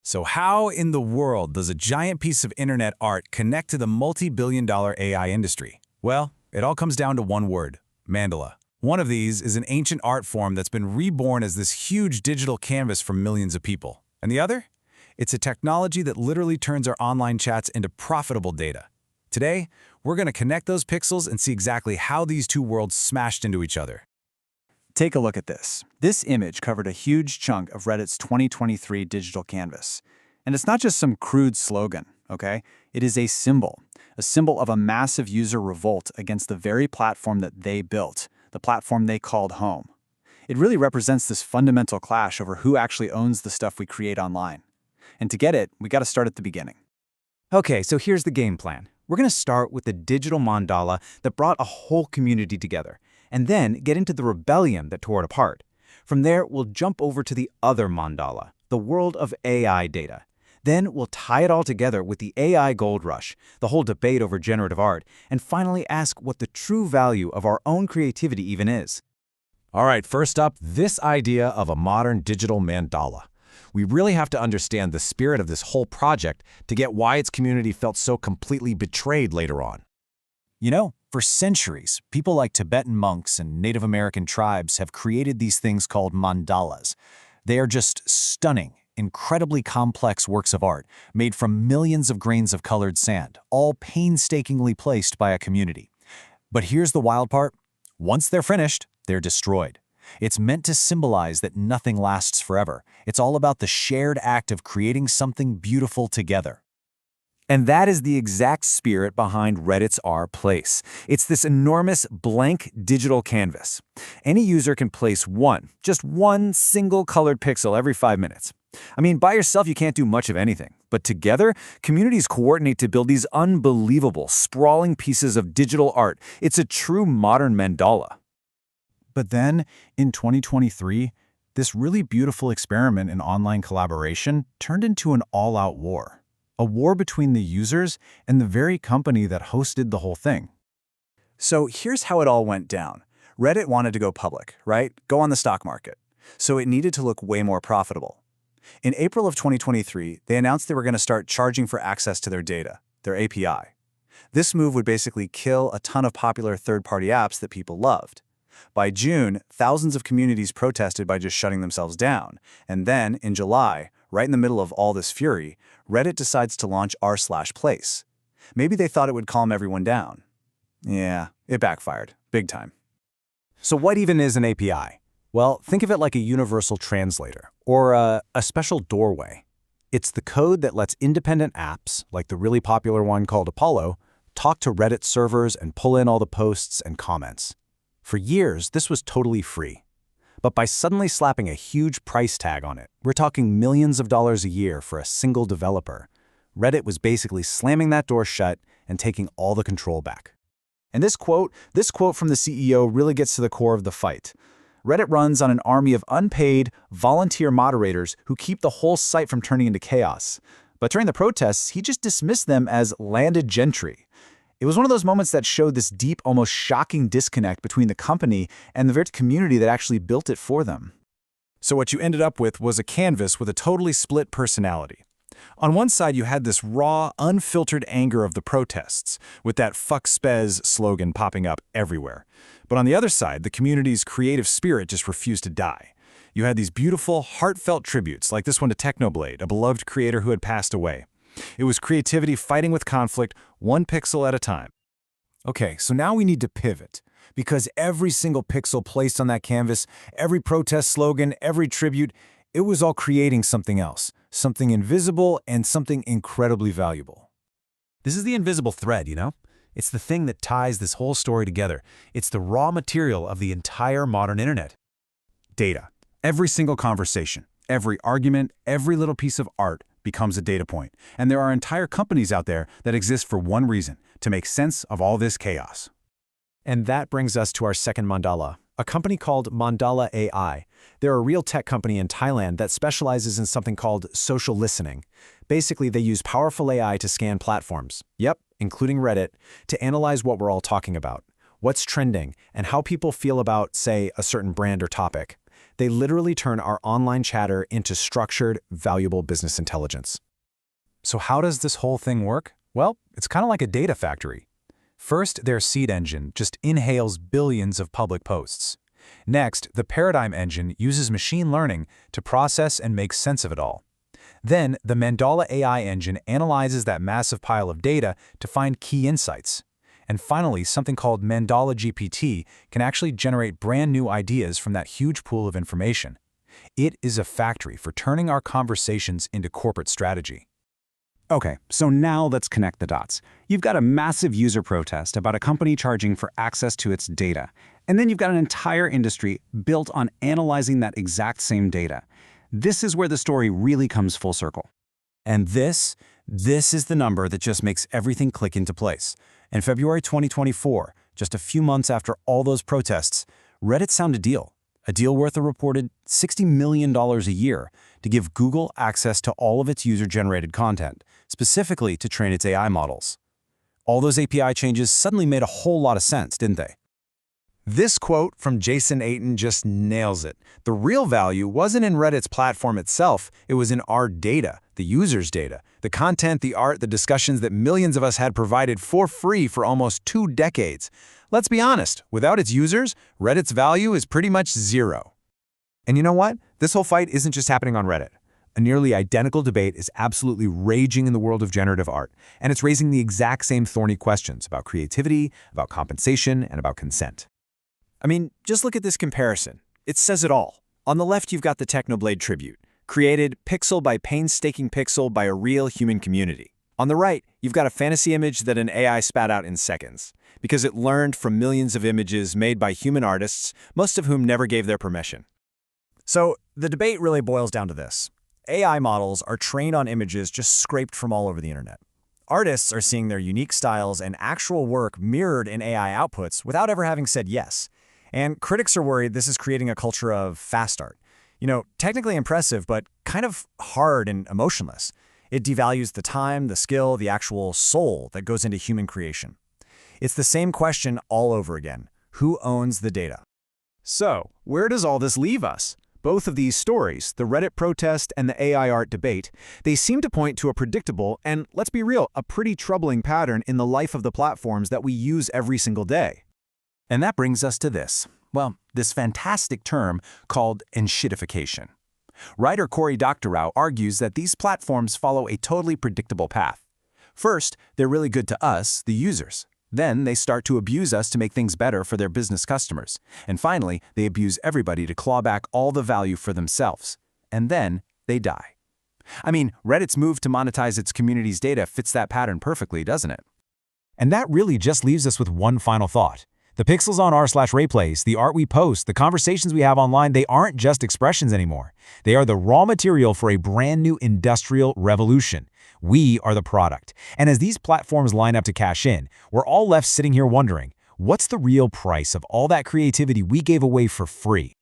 So how in the world does a giant piece of internet art connect to the multi-billion-dollar AI industry? Well, it all comes down to one word: mandala. One of these is an ancient art form that's been reborn as this huge digital canvas for millions of people. And the other? It's a technology that literally turns our online chats into profitable data. Today, we're going to connect those pixels and see exactly how these two worlds smashed into each other. Take a look at this. This image covered a huge chunk of Reddit's 2023 digital canvas. And it's not just some crude slogan, okay? It is a symbol of a massive user revolt against the very platform that they built, the platform they called home. It really represents this fundamental clash over who actually owns the stuff we create online. And to get it, we got to start at the beginning. Okay, so here's the game plan. We're going to start with the digital mandala that brought a whole community together, and then get into the rebellion that tore it apart. From there, we'll jump over to the other mandala, the world of AI data. Then we'll tie it all together with the AI gold rush, the whole debate over generative art, and finally ask what the true value of our own creativity even is. All right, first up, this idea of a modern digital mandala. We really have to understand the spirit of this whole project to get why its community felt so completely betrayed later on. You know, for centuries, people like Tibetan monks and Native American tribes have created these things called mandalas. They are just stunning, incredibly complex works of art made from millions of grains of colored sand, all painstakingly placed by a community. But here's the wild part. Once they're finished, they're destroyed. It's meant to symbolize that nothing lasts forever. It's all about the shared act of creating something beautiful together. And that is the exact spirit behind Reddit's Place. It's this enormous blank digital canvas. Any user can place just one single colored pixel every 5 minutes. I mean, by yourself you can't do much of anything, but together, communities coordinate to build these unbelievable, sprawling pieces of digital art. It's a true modern mandala. But then, in 2023, this really beautiful experiment in online collaboration turned into an all-out war. A war between the users and the very company that hosted the whole thing. So here's how it all went down. Reddit wanted to go public, right? Go on the stock market. So it needed to look way more profitable. In April of 2023, they announced they were going to start charging for access to their data, their API. This move would basically kill a ton of popular third-party apps that people loved. By June, thousands of communities protested by just shutting themselves down. And then, in July, right in the middle of all this fury, Reddit decides to launch r/place. Maybe they thought it would calm everyone down. Yeah, it backfired. Big time. So what even is an API? Well, think of it like a universal translator, or a special doorway. It's the code that lets independent apps, like the really popular one called Apollo, talk to Reddit servers and pull in all the posts and comments. For years, this was totally free. But by suddenly slapping a huge price tag on it, we're talking millions of dollars a year for a single developer, Reddit was basically slamming that door shut and taking all the control back. And this quote from the CEO really gets to the core of the fight. Reddit runs on an army of unpaid, volunteer moderators who keep the whole site from turning into chaos. But during the protests, he just dismissed them as landed gentry. It was one of those moments that showed this deep, almost shocking disconnect between the company and the very community that actually built it for them. So what you ended up with was a canvas with a totally split personality. On one side, you had this raw, unfiltered anger of the protests, with that "fuck spez" slogan popping up everywhere. But on the other side, the community's creative spirit just refused to die. You had these beautiful, heartfelt tributes, like this one to Technoblade, a beloved creator who had passed away. It was creativity fighting with conflict, one pixel at a time. Okay, so now we need to pivot, because every single pixel placed on that canvas, every protest slogan, every tribute, it was all creating something else, something invisible and something incredibly valuable. This is the invisible thread, you know? It's the thing that ties this whole story together. It's the raw material of the entire modern internet. Data. Every single conversation, every argument, every little piece of art becomes a data point. And there are entire companies out there that exist for one reason, to make sense of all this chaos. And that brings us to our second mandala, a company called Mandala AI. They're a real tech company in Thailand that specializes in something called social listening. Basically, they use powerful AI to scan platforms, including Reddit, to analyze what we're all talking about, what's trending, and how people feel about, say, a certain brand or topic. They literally turn our online chatter into structured, valuable business intelligence. So how does this whole thing work? Well, it's kind of like a data factory. First, their seed engine just inhales billions of public posts. Next, the paradigm engine uses machine learning to process and make sense of it all. Then, the Mandala AI engine analyzes that massive pile of data to find key insights. And finally, something called Mandala GPT can actually generate brand new ideas from that huge pool of information. It is a factory for turning our conversations into corporate strategy. Okay, so now let's connect the dots. You've got a massive user protest about a company charging for access to its data. And then you've got an entire industry built on analyzing that exact same data. This is where the story really comes full circle. And this is the number that just makes everything click into place. In February 2024, just a few months after all those protests, Reddit signed a deal worth a reported $60 million a year to give Google access to all of its user-generated content, specifically to train its AI models. All those API changes suddenly made a whole lot of sense, didn't they? This quote from Jason Ayton just nails it. The real value wasn't in Reddit's platform itself, it was in our data, the user's data, the content, the art, the discussions that millions of us had provided for free for almost 2 decades. Let's be honest, without its users, Reddit's value is pretty much zero. And you know what? This whole fight isn't just happening on Reddit. A nearly identical debate is absolutely raging in the world of generative art, and it's raising the exact same thorny questions about creativity, about compensation, and about consent. I mean, just look at this comparison. It says it all. On the left, you've got the Technoblade tribute, created pixel by painstaking pixel by a real human community. On the right, you've got a fantasy image that an AI spat out in seconds, because it learned from millions of images made by human artists, most of whom never gave their permission. So the debate really boils down to this. AI models are trained on images just scraped from all over the internet. Artists are seeing their unique styles and actual work mirrored in AI outputs without ever having said yes. And critics are worried this is creating a culture of fast art. Technically impressive, but kind of hard and emotionless. It devalues the time, the skill, the actual soul that goes into human creation. It's the same question all over again. Who owns the data? So, where does all this leave us? Both of these stories, the Reddit protest and the AI art debate, they seem to point to a predictable and, let's be real, a pretty troubling pattern in the life of the platforms that we use every single day. And that brings us to this. Well, this fantastic term called enshittification. Writer Cory Doctorow argues that these platforms follow a totally predictable path. First, they're really good to us, the users. Then they start to abuse us to make things better for their business customers. And finally, they abuse everybody to claw back all the value for themselves. And then they die. I mean, Reddit's move to monetize its community's data fits that pattern perfectly, doesn't it? And that really just leaves us with one final thought. The pixels on r/replays, the art we post, the conversations we have online, they aren't just expressions anymore. They are the raw material for a brand new industrial revolution. We are the product. And as these platforms line up to cash in, we're all left sitting here wondering, what's the real price of all that creativity we gave away for free?